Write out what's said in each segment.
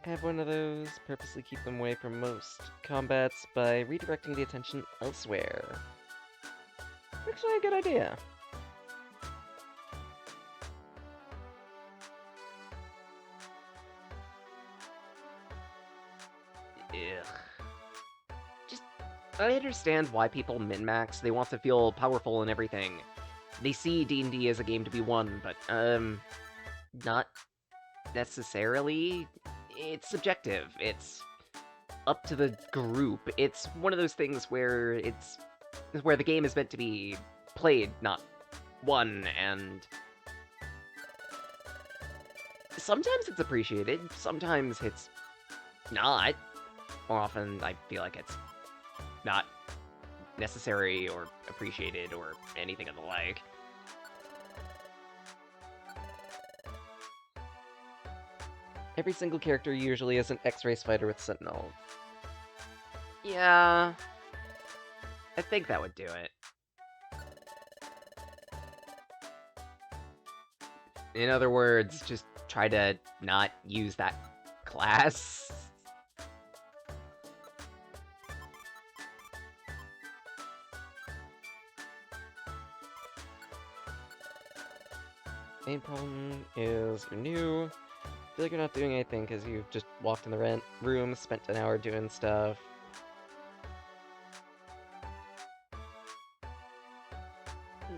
I have one of those, purposely keep them away from most combats by redirecting the attention elsewhere. Actually, a good idea. Ugh. Just, I understand why people min-max. They want to feel powerful and everything. They see D&D as a game to be won, but, not necessarily. It's subjective. It's up to the group. It's one of those things where where the game is meant to be played, not won, and sometimes it's appreciated, sometimes it's not. More often, I feel like it's not necessary or appreciated or anything of the like. Every single character usually is an X-Race fighter with Sentinel. Yeah, I think that would do it. In other words, just try to not use that class. Main problem is you're new. Feel like you're not doing anything because you've just walked in the room, spent an hour doing stuff.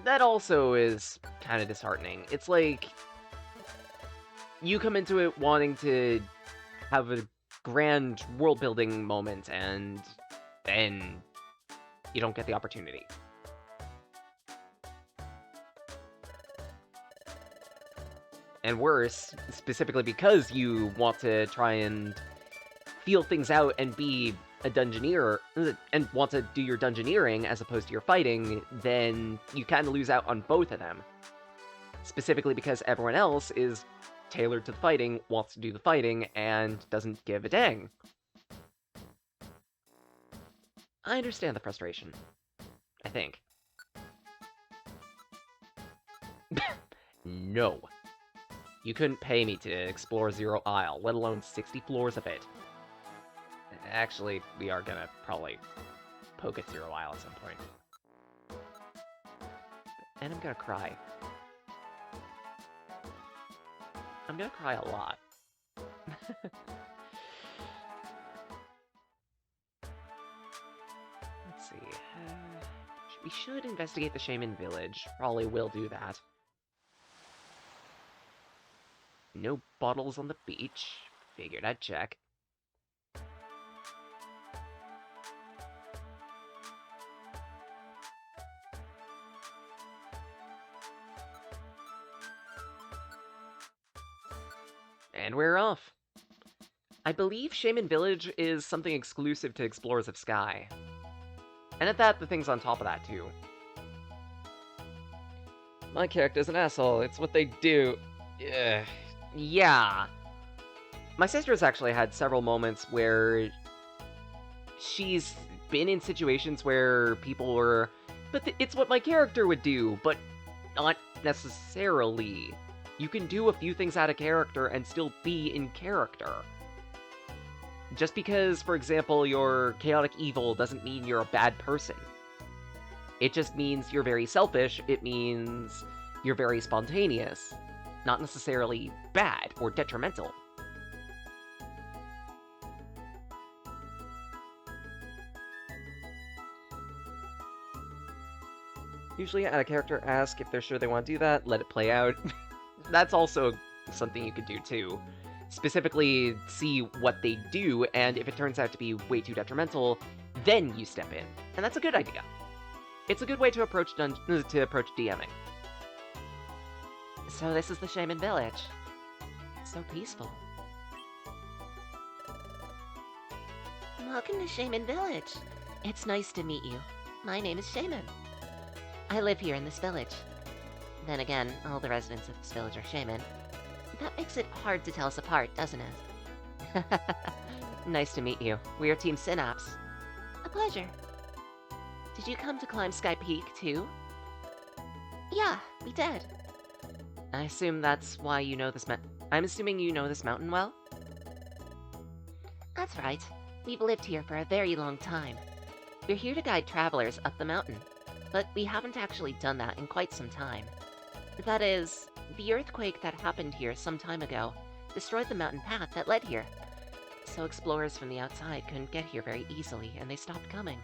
That also is kind of disheartening. It's like you come into it wanting to have a grand world-building moment, and then you don't get the opportunity. And worse, specifically because you want to try and feel things out and be a dungeoneer, and want to do your dungeoneering as opposed to your fighting, then you kind of lose out on both of them. Specifically because everyone else is tailored to the fighting, wants to do the fighting, and doesn't give a dang. I understand the frustration. I think. No. You couldn't pay me to explore Zero Isle, let alone 60 floors of it. Actually, we are gonna probably poke at Zero Isle at some point. And I'm gonna cry. I'm gonna cry a lot. Let's see. We should investigate the Shaymin village. Probably will do that. No bottles on the beach. Figured I'd check. And we're off. I believe Shaymin Village is something exclusive to Explorers of Sky. And at that, the things on top of that, too. My character's an asshole. It's what they do. Ugh. Yeah. My sister's actually had several moments where she's been in situations where people were, but it's what my character would do, but not necessarily. You can do a few things out of character and still be in character. Just because, for example, you're chaotic evil doesn't mean you're a bad person. It just means you're very selfish. It means you're very spontaneous. Not necessarily bad or detrimental. Usually out of character, ask if they're sure they want to do that, let it play out. That's also something you could do too. Specifically, see what they do, and if it turns out to be way too detrimental, then you step in. And that's a good idea. It's a good way to approach DMing. So this is the Shaymin Village. It's so peaceful. Welcome to Shaymin Village. It's nice to meet you. My name is Shaymin. I live here in this village. Then again, all the residents of this village are Shaymin. That makes it hard to tell us apart, doesn't it? Nice to meet you. We are Team Synapse. A pleasure. Did you come to climb Sky Peak, too? Yeah, we did. I assume that's why you know this I'm assuming you know this mountain well? That's right. We've lived here for a very long time. We're here to guide travelers up the mountain, but we haven't actually done that in quite some time. That is, the earthquake that happened here some time ago destroyed the mountain path that led here. So explorers from the outside couldn't get here very easily, and they stopped coming.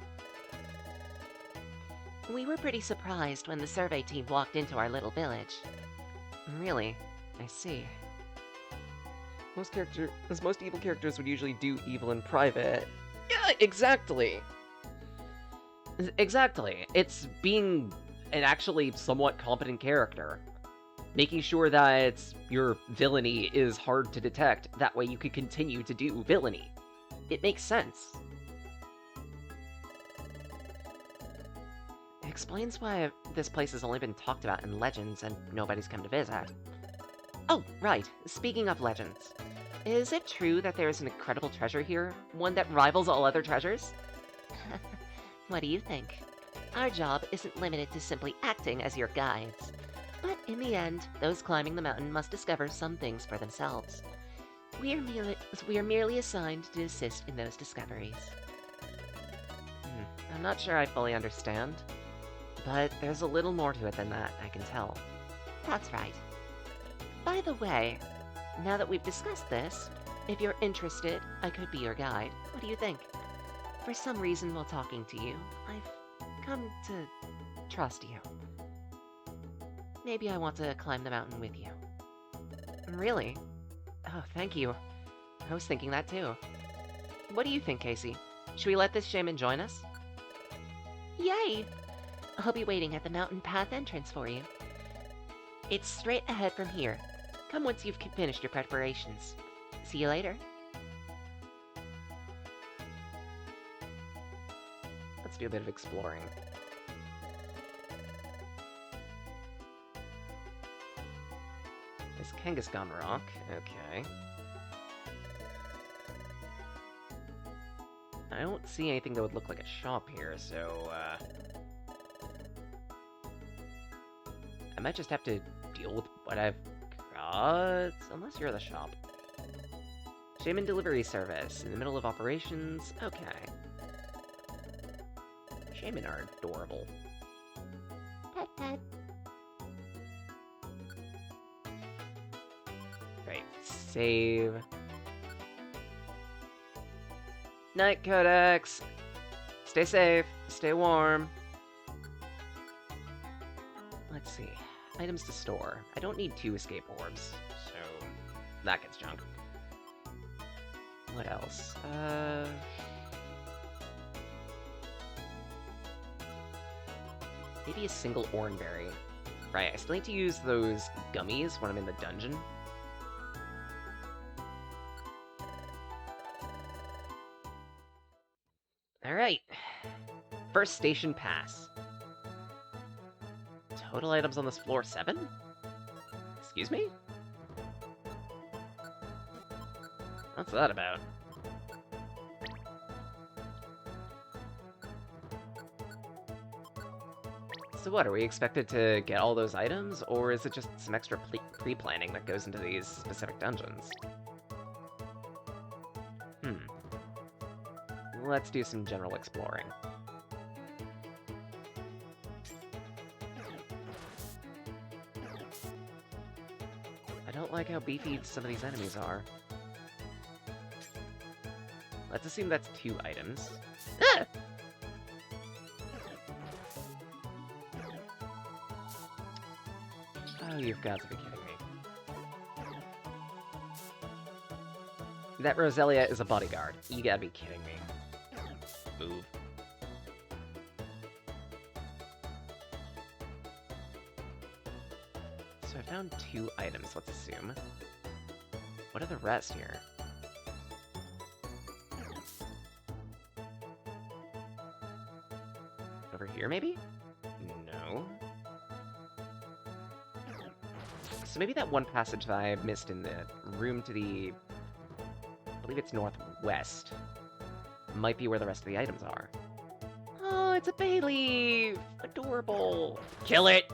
We were pretty surprised when the survey team walked into our little village. Really? I see. Most evil characters would usually do evil in private. Yeah, exactly! Exactly. It's being an actually somewhat competent character. Making sure that your villainy is hard to detect, that way you can continue to do villainy. It makes sense. It explains why this place has only been talked about in legends and nobody's come to visit. Oh, right. Speaking of legends, is it true that there is an incredible treasure here? One that rivals all other treasures? What do you think? Our job isn't limited to simply acting as your guides. But in the end, those climbing the mountain must discover some things for themselves. We are merely assigned to assist in those discoveries. I'm not sure I fully understand, but there's a little more to it than that, I can tell. That's right. By the way, now that we've discussed this, if you're interested, I could be your guide. What do you think? For some reason while talking to you, I've come to trust you. Maybe I want to climb the mountain with you. Really? Oh, thank you. I was thinking that too. What do you think, Casey? Should we let this Shaymin join us? Yay! I'll be waiting at the mountain path entrance for you. It's straight ahead from here. Come once you've finished your preparations. See you later. Let's do a bit of exploring. This Kangaskhan rock, okay. I don't see anything that would look like a shop here, so, I might just have to deal with what I've got, unless you're the shop. Shaymin delivery service, in the middle of operations, okay. Shaymin are adorable. Pet pet. Right, save. Night Codex! Stay safe, stay warm. Let's see. Items to store. I don't need 2 escape orbs, so that gets junk. What else? Maybe a single oranberry. Right, I still need to use those gummies when I'm in the dungeon. Alright. First station pass. Total items on this floor 7? Excuse me? What's that about? So what, are we expected to get all those items, or is it just some extra pre-planning that goes into these specific dungeons? Let's do some general exploring. I don't like how beefy some of these enemies are. Let's assume that's 2 items. Ah! Oh, you've got to be kidding me. That Roselia is a bodyguard. You gotta be kidding me. Move. So I found 2 items, let's assume. What are the rest here? Over here, maybe? No. So maybe that one passage that I missed in the room to the... I believe it's northwest. Might be where the rest of the items are. Oh, it's a bay leaf! Adorable! Kill it!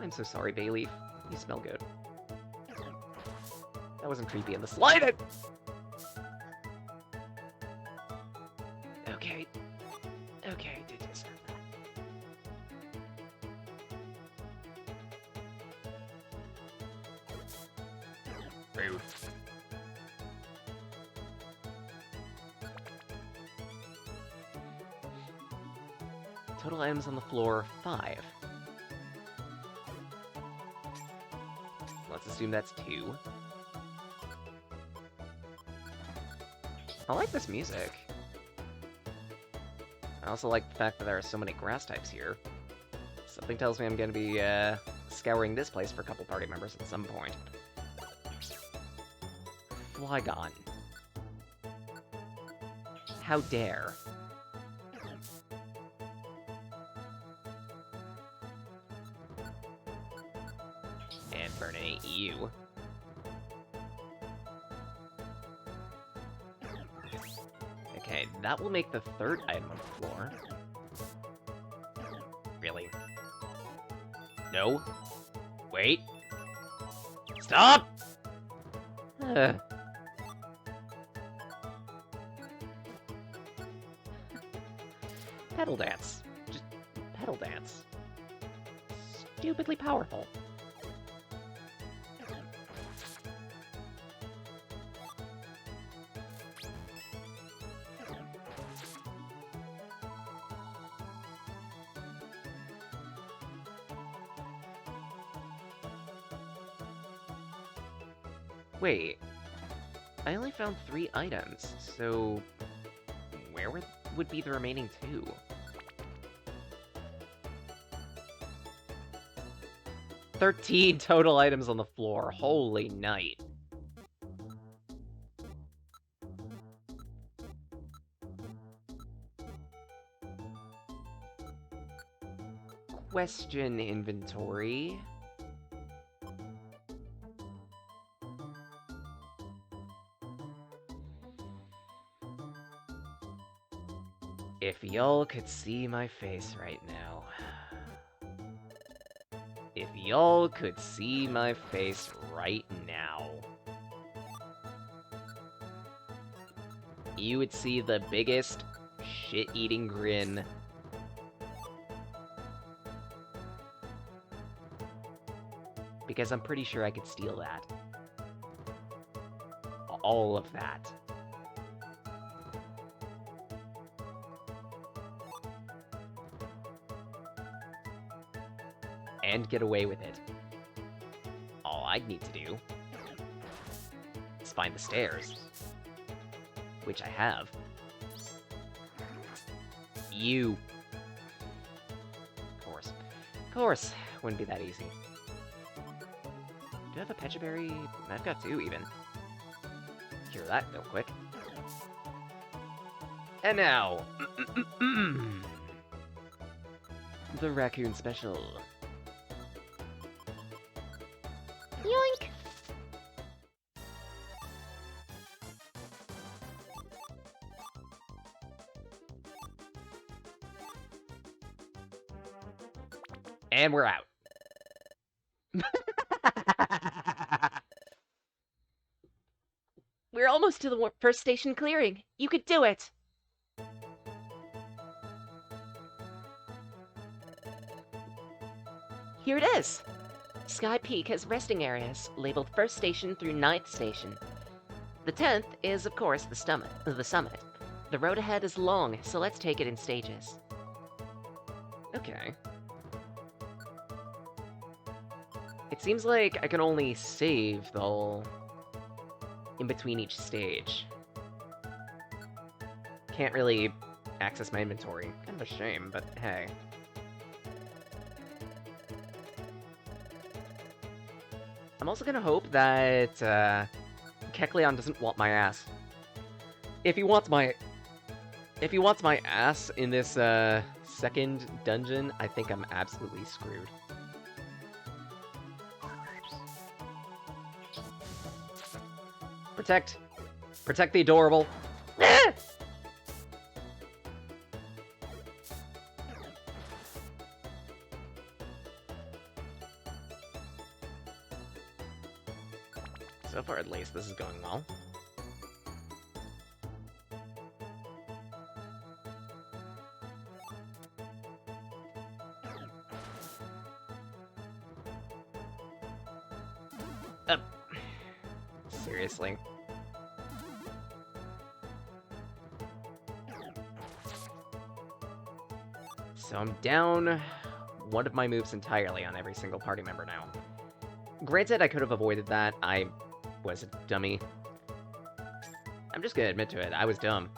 I'm so sorry, bay leaf. You smell good. That wasn't creepy in the slightest! Rude. Total items on the floor, 5. Let's assume that's 2. I like this music. I also like the fact that there are so many grass types here. Something tells me I'm gonna be, scouring this place for a couple party members at some point. Flygon. How dare. And Burnate you. Okay, that will make the 3rd item on the floor. Really? No? Wait. Stop! Pedal dance. Just pedal dance. Stupidly powerful. Wait, I only found 3 items, so where would be the remaining 2? "13 total items on the floor, holy night. Question inventory. If y'all could see my face right now. If y'all could see my face right now. You would see the biggest shit-eating grin because I'm pretty sure I could steal that. All of that. And get away with it. All I'd need to do is find the stairs. Which I have. You. Of course. Of course. Wouldn't be that easy. Do I have a Pechaberry? I've got 2, even. Cure that real quick. And now... the Raccoon Special. Yoink! And we're out. We're almost to the first station clearing. You could do it! Here it is! Sky Peak has resting areas, labeled 1st station through 9th station. The 10th is, of course, the summit. The road ahead is long, so let's take it in stages. Okay. It seems like I can only save, though, in between each stage. Can't really access my inventory. Kind of a shame, but hey. I'm also gonna hope that Kecleon doesn't want my ass. If he wants my ass in this 2nd dungeon, I think I'm absolutely screwed. Protect! Protect the adorable! So far, at least, this is going well. Seriously. So I'm down one of my moves entirely on every single party member now. Granted, I could have avoided that. I was a dummy. I'm just gonna admit to it. I was dumb.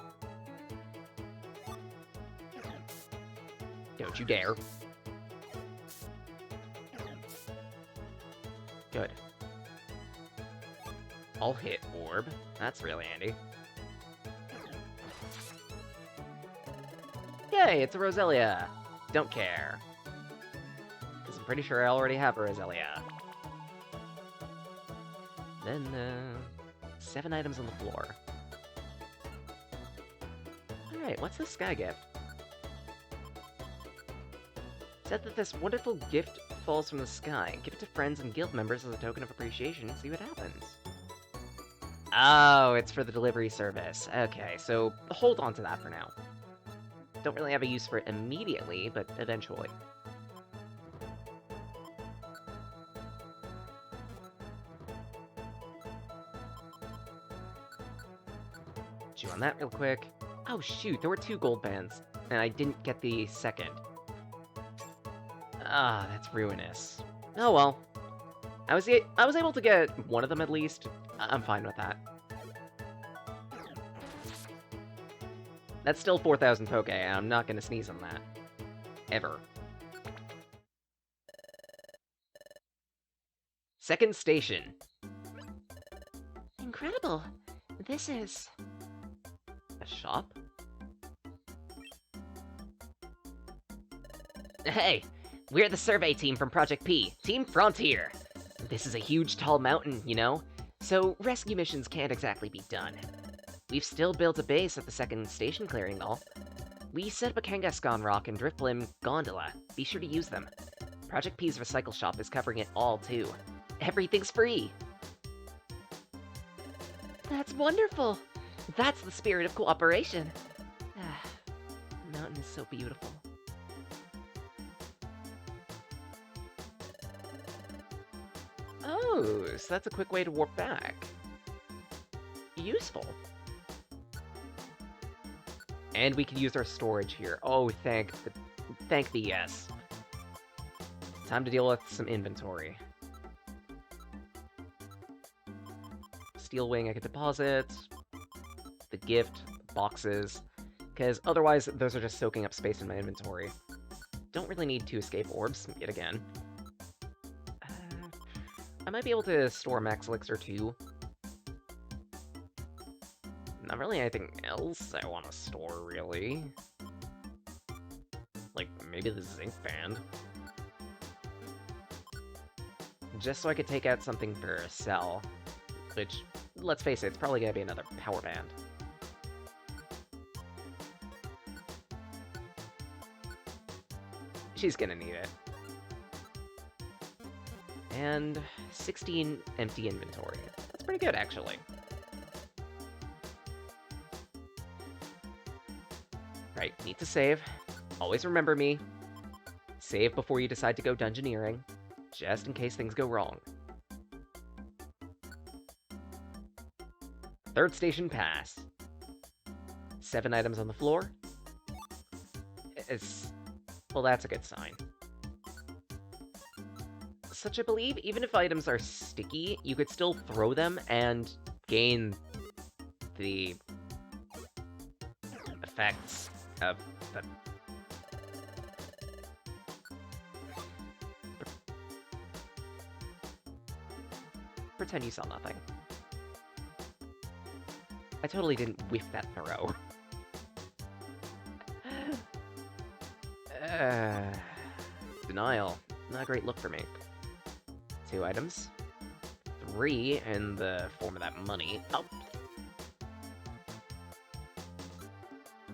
Don't you dare. Good. I'll hit orb. That's really handy. Yay, it's a Roselia. Don't care. Because I'm pretty sure I already have a Roselia. Then, 7 items on the floor. Alright, what's this sky gift? Said that this wonderful gift falls from the sky. Give it to friends and guild members as a token of appreciation and see what happens. Oh, it's for the delivery service. Okay, so hold on to that for now. Don't really have a use for it immediately, but eventually. Chew on that real quick. Oh shoot, there were 2 gold bands, and I didn't get the second. Ah, that's ruinous. Oh well. I was able to get one of them at least. I'm fine with that. That's still 4,000 Poke, and I'm not gonna sneeze on that. Ever. Second station. Incredible. This is... A shop? Hey! We're the survey team from Project P, Team Frontier! This is a huge, tall mountain, you know? So rescue missions can't exactly be done. We've still built a base at the second station clearing, though. We set up a Kangaskhan rock and Driftblim gondola. Be sure to use them. Project P's recycle shop is covering it all, too. Everything's free! That's wonderful! That's the spirit of cooperation! Ah, the mountain is so beautiful. Oh, so that's a quick way to warp back. Useful. And we can use our storage here. Oh, thank the yes. Time to deal with some inventory. Steel wing I could deposit. The gift, boxes. Because otherwise, those are just soaking up space in my inventory. Don't really need 2 escape orbs, yet again. I might be able to store max elixir too. Not really anything else I want to store, really. Like, maybe the zinc band. Just so I could take out something for a cell. Which, let's face it, it's probably gonna be another power band. She's gonna need it. And 16 empty inventory. That's pretty good, actually. Right, need to save. Always remember me. Save before you decide to go dungeoneering, just in case things go wrong. Third station pass. 7 items on the floor. Well, that's a good sign. Such I believe, even if items are sticky, you could still throw them and gain the effects of the... Pretend you saw nothing. I totally didn't whiff that throw. Denial. Not a great look for me. 2 items. 3 in the form of that money. Oh.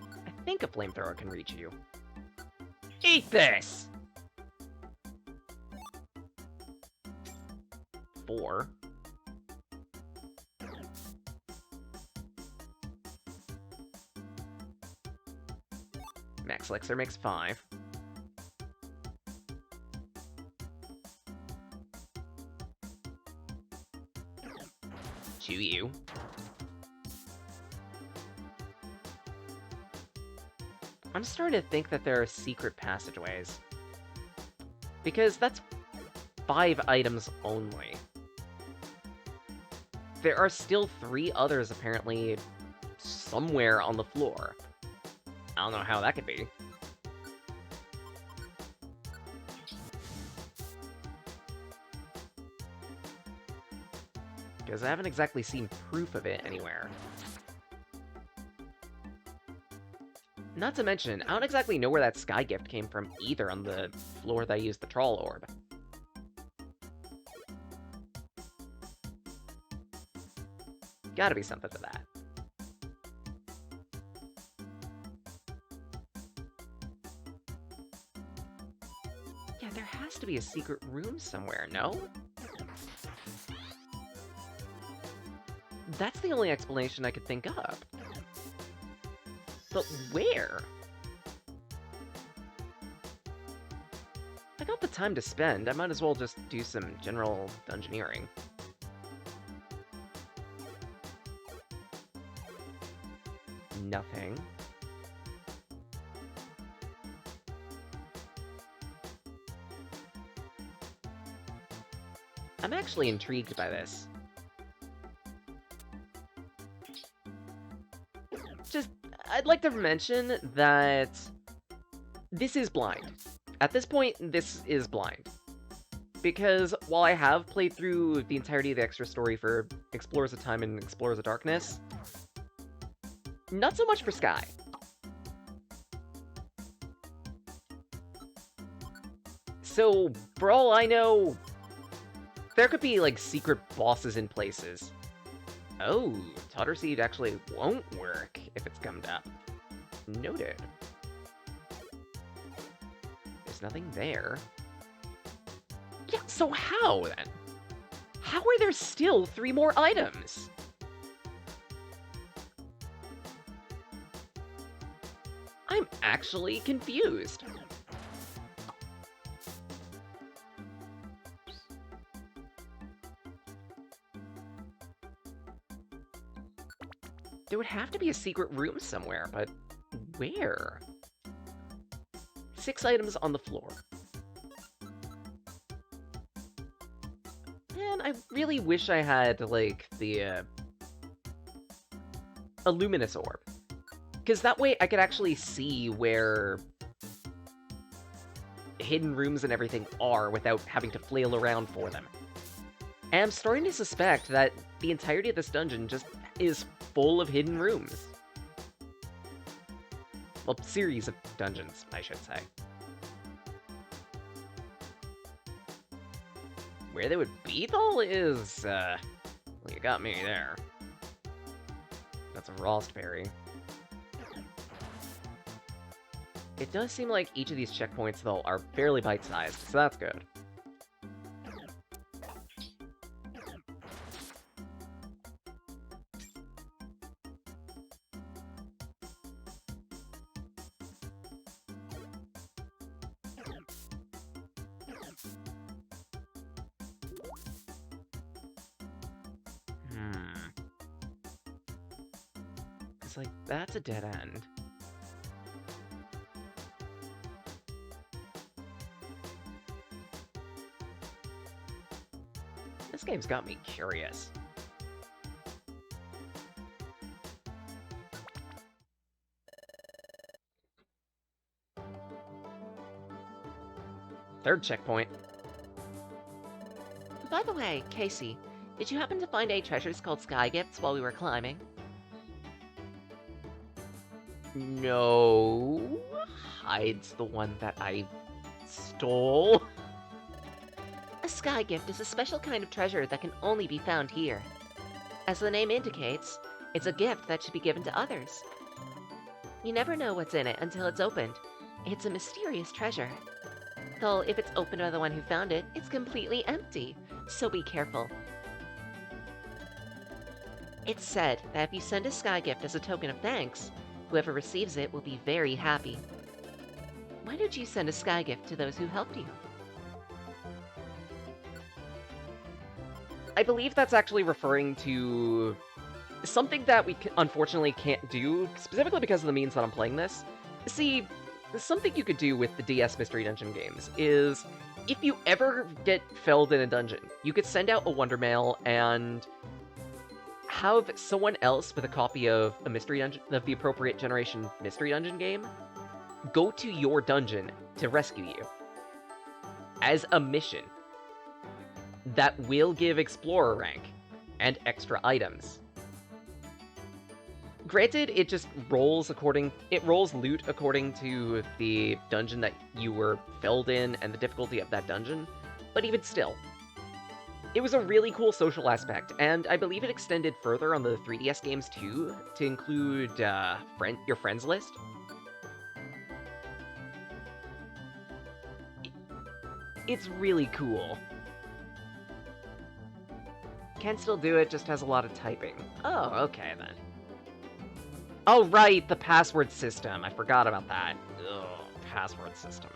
I think a flamethrower can reach you. Eat this! 4. Max elixir makes 5. to you. I'm starting to think that there are secret passageways. Because that's 5 items only. There are still 3 others, apparently, somewhere on the floor. I don't know how that could be. Because I haven't exactly seen proof of it anywhere. Not to mention, I don't exactly know where that sky gift came from either on the floor that I used the troll orb. Gotta be something to that. Yeah, there has to be a secret room somewhere, no? That's the only explanation I could think of. But where? I got the time to spend, I might as well just do some general dungeoneering. Nothing. I'm actually intrigued by this. Just, I'd like to mention that this is blind. At this point, this is blind. Because while I have played through the entirety of the extra story for Explorers of Time and Explorers of Darkness, not so much for Sky. So, for all I know, there could be, like, secret bosses in places. Oh, Totter Seed actually won't work if it's gummed up. Noted. There's nothing there. Yeah, so how, then? How are there still 3 more items? I'm actually confused. There would have to be a secret room somewhere, but where? 6 items on the floor. Man, I really wish I had, like, a luminous orb. Because that way I could actually see where hidden rooms and everything are without having to flail around for them. And I'm starting to suspect that the entirety of this dungeon just is full of hidden rooms. Well, series of dungeons, I should say. Where they would be, though, is, well, you got me there. That's a Rostberry. It does seem like each of these checkpoints, though, are fairly bite-sized, so that's good. Because, like, that's a dead end. This game's got me curious. Third checkpoint. By the way, Casey, did you happen to find any treasures called sky gifts while we were climbing? No. Hides the one that I stole. A sky gift is a special kind of treasure that can only be found here. As the name indicates, it's a gift that should be given to others. You never know what's in it until it's opened. It's a mysterious treasure. Though if it's opened by the one who found it, it's completely empty, so be careful. It's said that if you send a sky gift as a token of thanks, whoever receives it will be very happy. Why don't you send a sky gift to those who helped you? I believe that's actually referring to something that we unfortunately can't do, specifically because of the means that I'm playing this. See, something you could do with the DS Mystery Dungeon games is, if you ever get felled in a dungeon, you could send out a Wonder Mail and have someone else with a copy of a Mystery Dungeon, of the appropriate generation Mystery Dungeon game, go to your dungeon to rescue you as a mission that will give Explorer rank and extra items. Granted, it just rolls loot according to the dungeon that you were felled in and the difficulty of that dungeon, but even still, it was a really cool social aspect, and I believe it extended further on the 3DS games too, to include your friends list. It's really cool. Can still do it, just has a lot of typing. Oh, okay then. Oh, right, the password system. I forgot about that. Ugh, password system.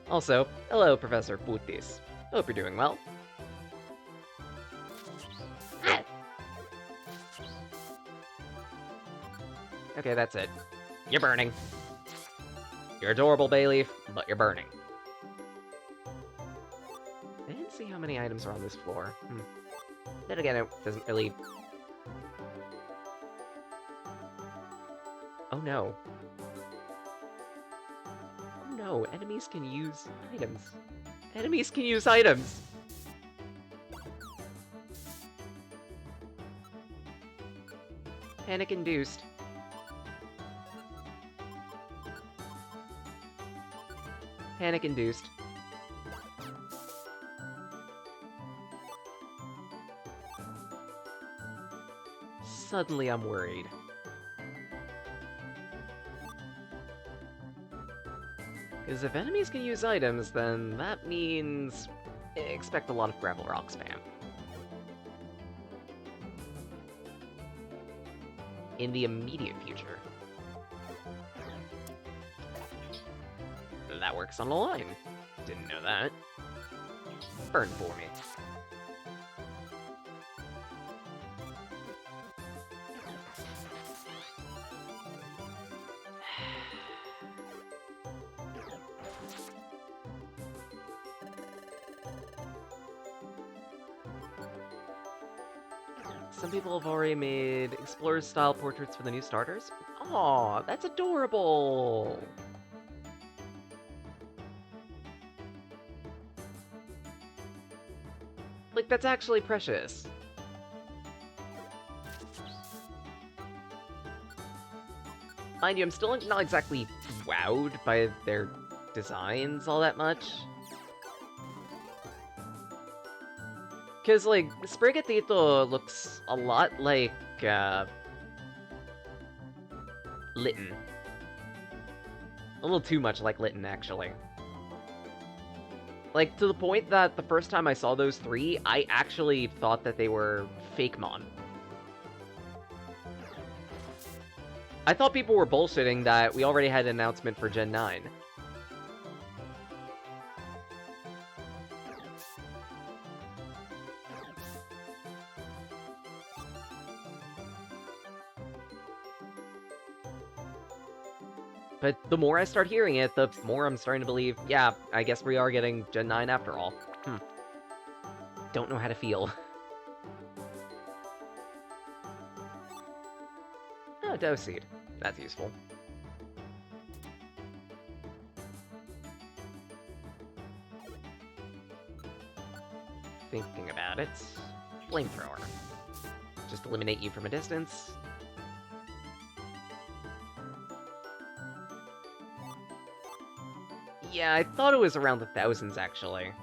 Also, hello, Professor Putis. Hope you're doing well. Okay, that's it. You're burning. You're adorable, Bayleaf, but you're burning. I didn't see how many items are on this floor. Then again, it doesn't really... Oh no. Oh no, enemies can use items. Enemies can use items! Panic-induced. Panic-induced. Suddenly I'm worried. Because if enemies can use items, then that means expect a lot of gravel rock spam. In the immediate future. That works on the line. Didn't know that. Burn for me. Some people have already made Explorer-style portraits for the new starters. Aw, that's adorable! Like, that's actually precious. Mind you, I'm still not exactly wowed by their designs all that much. Because, like, Sprigatito looks a lot like, Litten. A little too much like Litten, actually. Like, to the point that the first time I saw those three, I actually thought that they were Fakemon. I thought people were bullshitting that we already had an announcement for Gen 9. But the more I start hearing it, the more I'm starting to believe, yeah, I guess we are getting Gen 9 after all. Don't know how to feel. Oh, Dough Seed. That's useful. Thinking about it. Flamethrower. Just eliminate you from a distance. Yeah, I thought it was around the thousands, actually.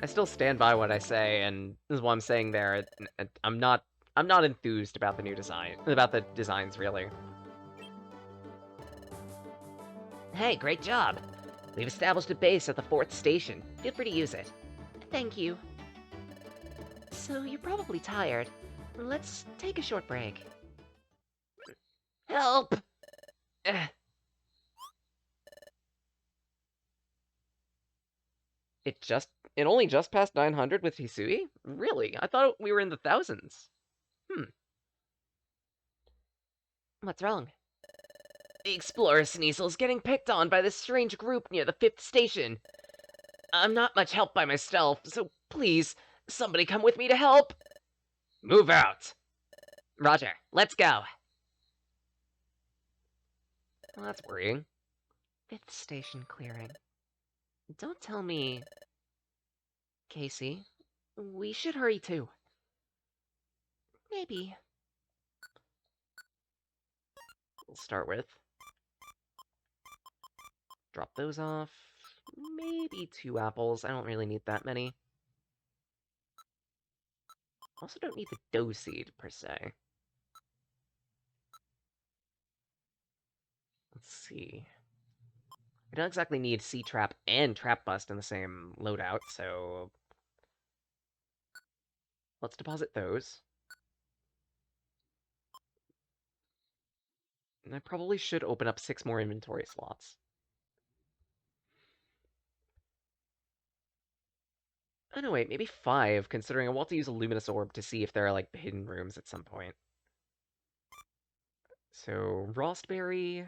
I still stand by what I say, and this is what I'm saying there. I'm not enthused about the new design, about the designs, really. Hey, great job! We've established a base at the 4th station. Feel free to use it. Thank you. So you're probably tired. Let's take a short break. Help! Eh. It only just passed 900 with Hisui? Really? I thought we were in the thousands. What's wrong? The Explorer Sneasel's getting picked on by this strange group near the 5th station. I'm not much help by myself, so please, somebody come with me to help. Move out. Roger, let's go. Well, that's worrying. 5th station clearing. Don't tell me... Casey, we should hurry too. Maybe. We'll start with... Drop those off. Maybe 2 apples. I don't really need that many. Also don't need the dough seed, per se. Let's see. I don't exactly need Sea Trap and Trap Bust in the same loadout, so... Let's deposit those. And I probably should open up 6 more inventory slots. Oh no, wait, maybe 5, considering I want to use a Luminous Orb to see if there are, like, hidden rooms at some point. So, Rostberry...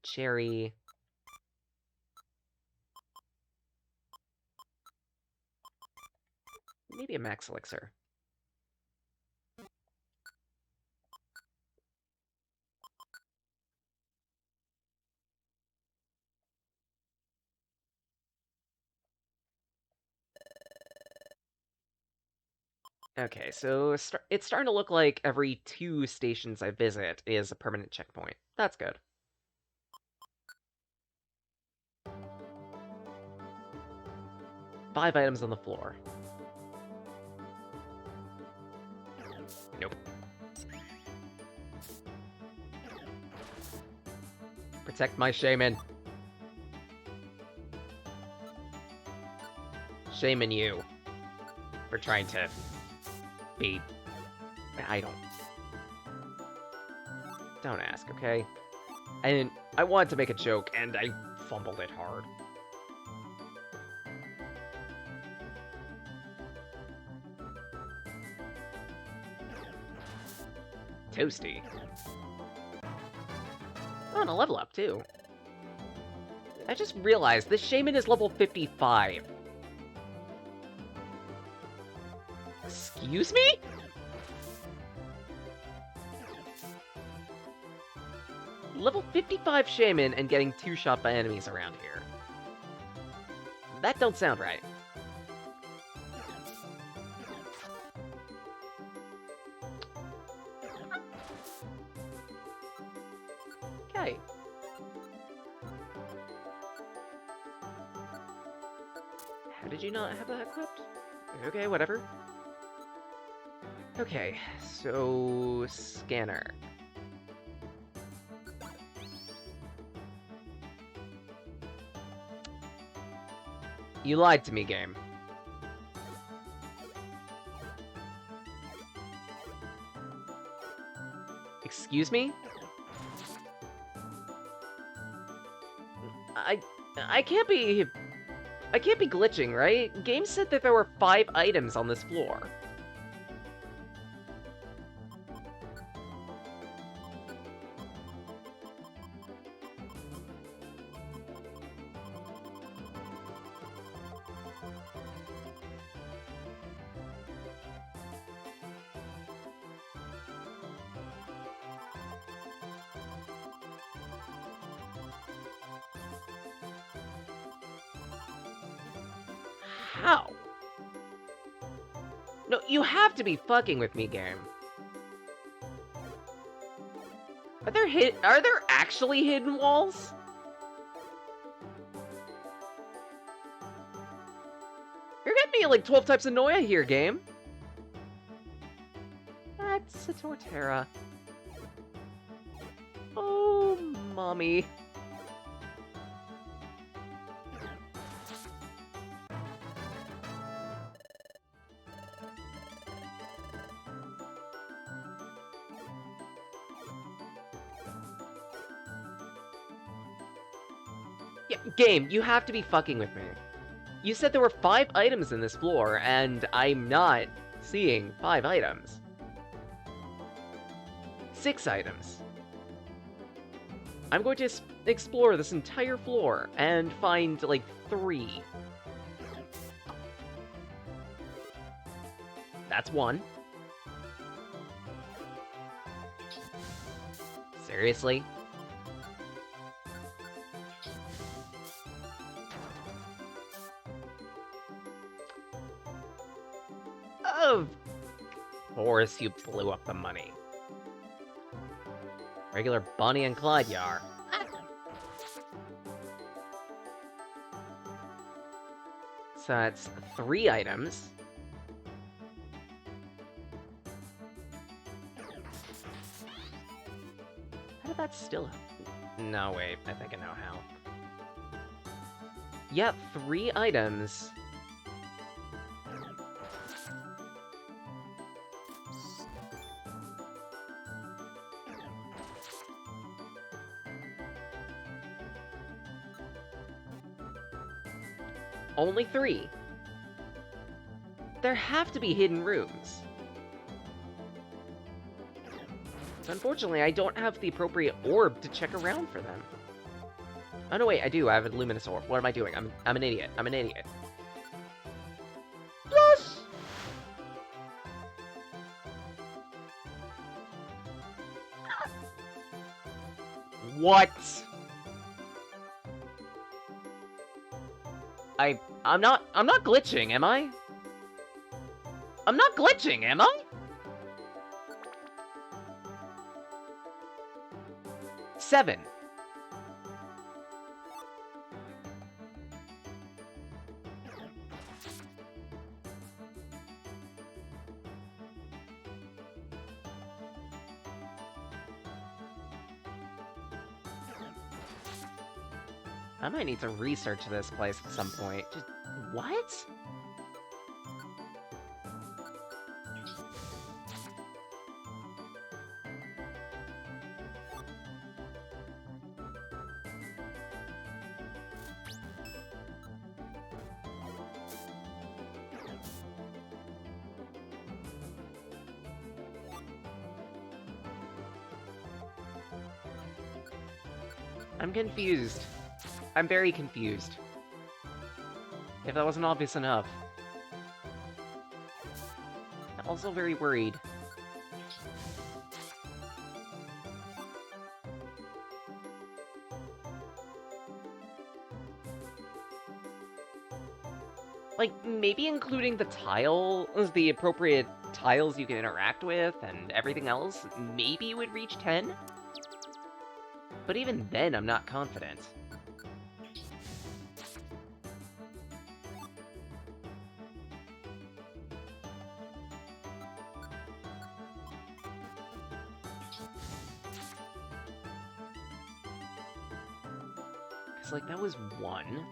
Cherry... Maybe a Max Elixir. Okay, so it's starting to look like every 2 stations I visit is a permanent checkpoint. That's good. Five items on the floor. Nope. Protect my Shaymin. Shaymin you. For trying to be... I don't ask, okay? I wanted to make a joke, and I fumbled it hard. Toasty. Oh, and a level up, too. I just realized this Shaymin is level 55. Excuse me? Level 55 Shaymin and getting 2-shot by enemies around here. That don't sound right. Okay. How did you not have that equipped? Okay, whatever. Okay, so... Scanner. You lied to me, game. Excuse me? I can't be... I can't be glitching, right? Game said that there were 5 items on this floor. How? No, you have to be fucking with me, game. Are there actually hidden walls? You're getting me like 12 types of Noia here, game. That's a Torterra. Oh, mommy. Yeah, game, you have to be fucking with me. You said there were 5 items in this floor, and I'm not seeing 5 items. 6 items. I'm going to explore this entire floor and find, like, 3. That's 1. Seriously? Of course you blew up the money. Regular Bonnie and Clyde you are. So that's 3 items. How did that still... No, wait, I think I know how. Yep, 3 items. Only 3. There have to be hidden rooms. Unfortunately, I don't have the appropriate orb to check around for them. Oh no, wait, I do. I have a luminous orb. What am I doing? I'm an idiot. I'm an idiot. Yes! What? I'm not glitching, am I? I'm not glitching, am I? Seven. I might need to research this place at some point. Just, what? I'm confused. I'm very confused. If that wasn't obvious enough. I'm also very worried. Like, maybe including the tiles, the appropriate tiles you can interact with, and everything else, maybe would reach 10? But even then, I'm not confident. Because, like, that was 1.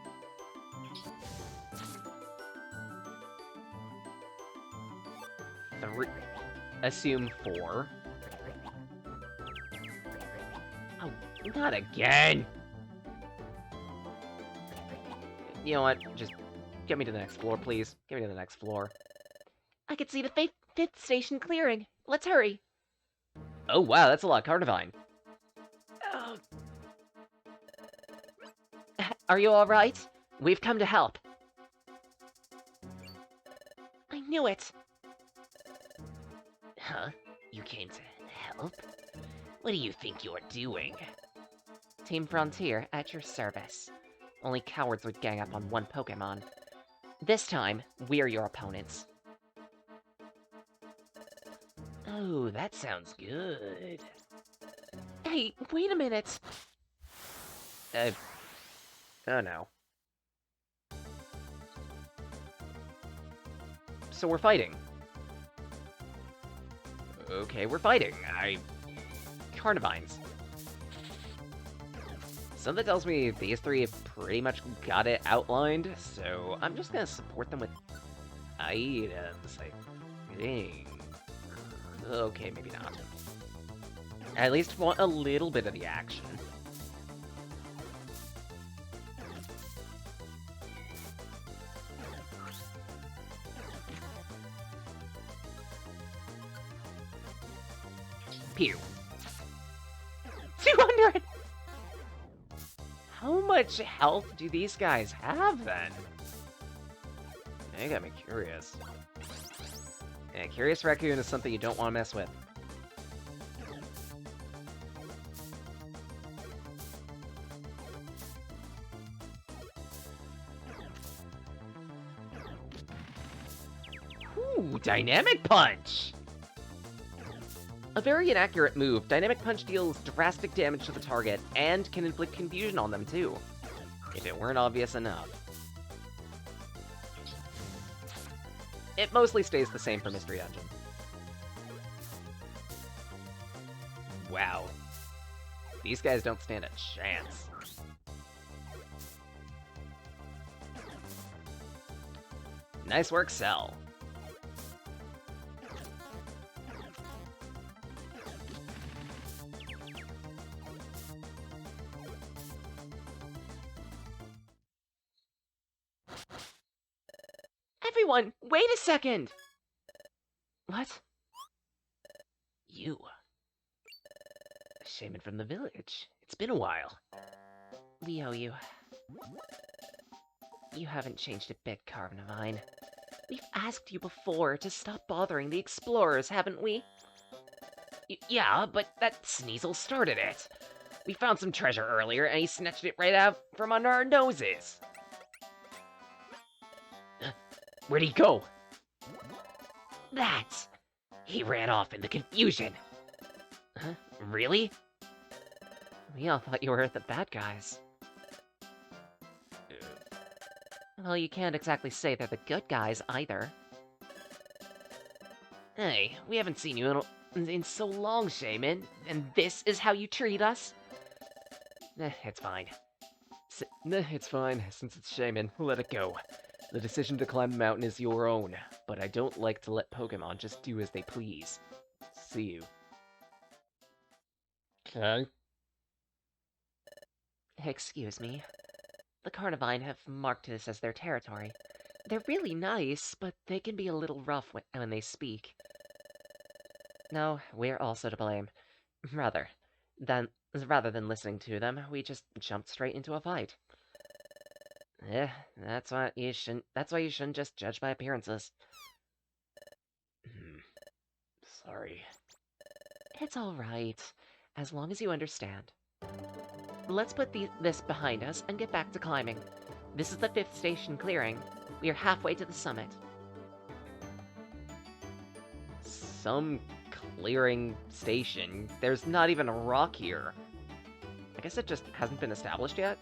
Assume 4. Oh, not again! You know what? Just get me to the next floor, please. Get me to the next floor. I can see the fifth station clearing. Let's hurry. Oh, wow, that's a lot of Carnivine. Oh. Are you all right? We've come to help. I knew it. Huh? You came to help? What do you think you're doing? Team Frontier, at your service. Only cowards would gang up on one Pokemon. This time, we're your opponents. Oh, that sounds good. Hey, wait a minute! Oh no. So we're fighting. Okay, we're fighting. Carnivines. Something tells me these 3 have pretty much got it outlined, so I'm just gonna support them with items, I think. Okay, maybe not. I at least want a little bit of the action. Pew. 200! How much health do these guys have, then? That got me curious. Yeah, Curious Raccoon is something you don't want to mess with. Ooh, Dynamic Punch! A very inaccurate move, Dynamic Punch deals drastic damage to the target, and can inflict confusion on them, too. If it weren't obvious enough. It mostly stays the same for Mystery Dungeon. Wow. These guys don't stand a chance. Nice work, Cell. Everyone, wait a second! What? You. Shaymin from the village. It's been a while. We owe you. You haven't changed a bit, Carnivine. We've asked you before to stop bothering the explorers, haven't we? Yeah, but that Sneasel started it. We found some treasure earlier, and he snatched it right out from under our noses. Where'd he go? That! He ran off in the confusion. Huh? Really? We all thought you were the bad guys. Well, you can't exactly say they're the good guys, either. Hey, we haven't seen you in so long, Shaymin, and this is how you treat us? It's fine. It's fine, since it's Shaymin, let it go. The decision to climb the mountain is your own, but I don't like to let Pokemon just do as they please. See you. Okay. Excuse me. The Carnivine have marked this as their territory. They're really nice, but they can be a little rough when they speak. No, we're also to blame. Rather than listening to them, we just jumped straight into a fight. That's why you shouldn't just judge by appearances. Sorry. It's all right, as long as you understand. Let's put this behind us and get back to climbing. This is the 5th station clearing. We are halfway to the summit. Some clearing station? There's not even a rock here. I guess it just hasn't been established yet?